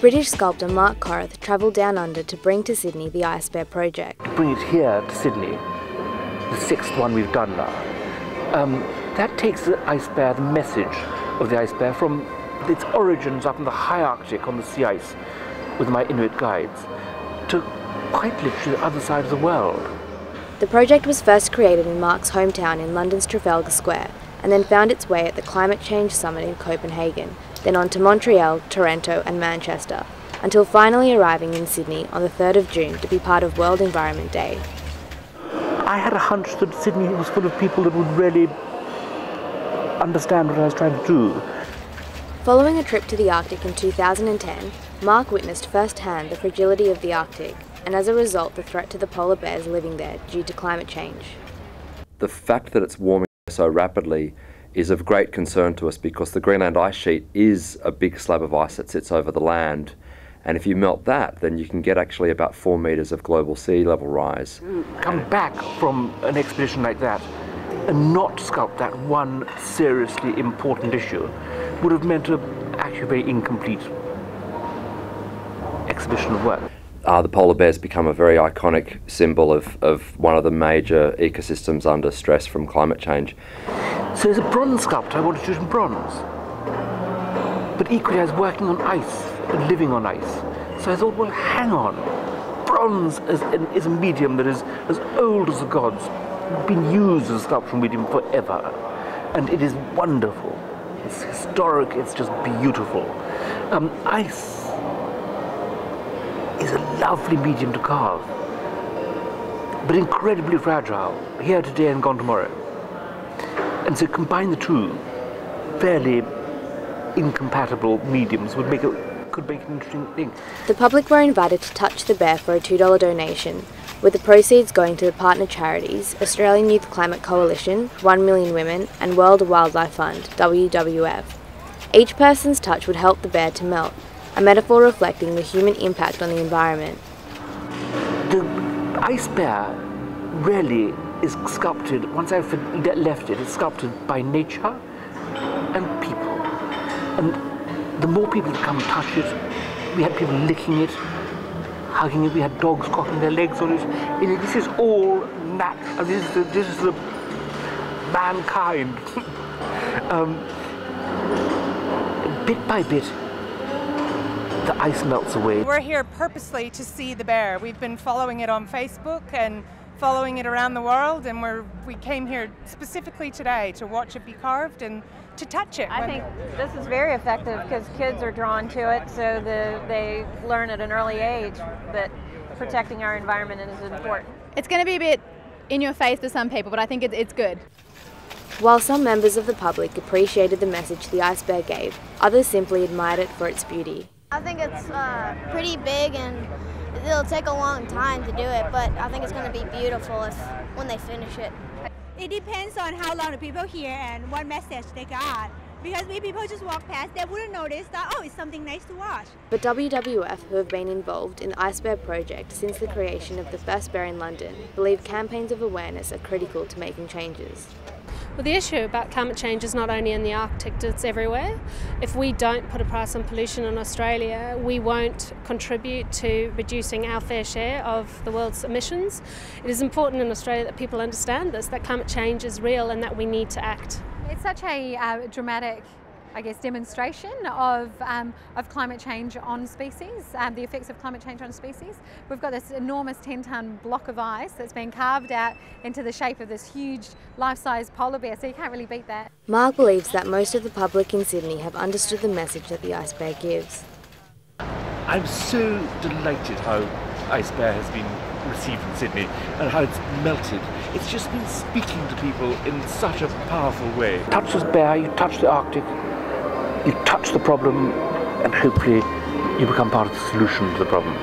British sculptor Mark Corrith travelled down under to bring to Sydney the Ice Bear project. To bring it here to Sydney, the sixth one we've done now, that takes the Ice Bear, the message of the Ice Bear, from its origins up in the high Arctic on the sea ice with my Inuit guides, to quite literally the other side of the world. The project was first created in Mark's hometown in London's Trafalgar Square, and then found its way at the Climate Change Summit in Copenhagen, then on to Montreal, Toronto and Manchester, until finally arriving in Sydney on the 3rd of June to be part of World Environment Day. I had a hunch that Sydney was full of people that would really understand what I was trying to do. Following a trip to the Arctic in 2010, Mark witnessed firsthand the fragility of the Arctic, and as a result the threat to the polar bears living there due to climate change. The fact that it's warming so rapidly is of great concern to us because the Greenland ice sheet is a big slab of ice that sits over the land, and if you melt that, then you can get actually about 4 metres of global sea level rise. Come back from an expedition like that and not sculpt that one seriously important issue would have meant actually a very incomplete exhibition of work. The polar bears become a very iconic symbol of one of the major ecosystems under stress from climate change. So as a bronze sculptor, I wanted to do it in bronze. But equally I was working on ice and living on ice. So I thought, well, hang on. Bronze is a medium that is as old as the gods, been used as a sculptural medium forever. And it is wonderful. It's historic, it's just beautiful. Ice is a lovely medium to carve, but incredibly fragile, here today and gone tomorrow. And so combine the two fairly incompatible mediums could make an interesting thing. The public were invited to touch the bear for a $2 donation, with the proceeds going to the partner charities Australian Youth Climate Coalition, 1 Million Women and World Wildlife Fund, WWF. Each person's touch would help the bear to melt, a metaphor reflecting the human impact on the environment. The Ice Bear really is sculpted, once I've left it, it's sculpted by nature and people. And the more people that come and touch it, we had people licking it, hugging it, we had dogs cocking their legs on it. And this is all natural, this is the mankind. Bit by bit, the ice melts away. We're here purposely to see the bear. We've been following it on Facebook and following it around the world, and we came here specifically today to watch it be carved and to touch it. I think this is very effective because kids are drawn to it, so they learn at an early age that protecting our environment is important. It's going to be a bit in your face for some people, but I think it's good. While some members of the public appreciated the message the Ice Bear gave, others simply admired it for its beauty. I think it's pretty big and it'll take a long time to do it, but I think it's going to be beautiful when they finish it. It depends on how long the people hear and what message they got. Because if people just walk past, they wouldn't notice that, oh, it's something nice to watch. But WWF, who have been involved in the Ice Bear project since the creation of the first bear in London, believe campaigns of awareness are critical to making changes. Well, the issue about climate change is not only in the Arctic, it's everywhere. If we don't put a price on pollution in Australia, we won't contribute to reducing our fair share of the world's emissions. It is important in Australia that people understand this, that climate change is real and that we need to act. It's such a dramatic, I guess, demonstration of climate change on species, the effects of climate change on species. We've got this enormous 10-ton block of ice that's been carved out into the shape of this huge life-size polar bear, so you can't really beat that. Mark believes that most of the public in Sydney have understood the message that the Ice Bear gives. I'm so delighted how Ice Bear has been received in Sydney and how it's melted. It's just been speaking to people in such a powerful way. Touch this bear, you touch the Arctic, you touch the problem, and hopefully you become part of the solution to the problem.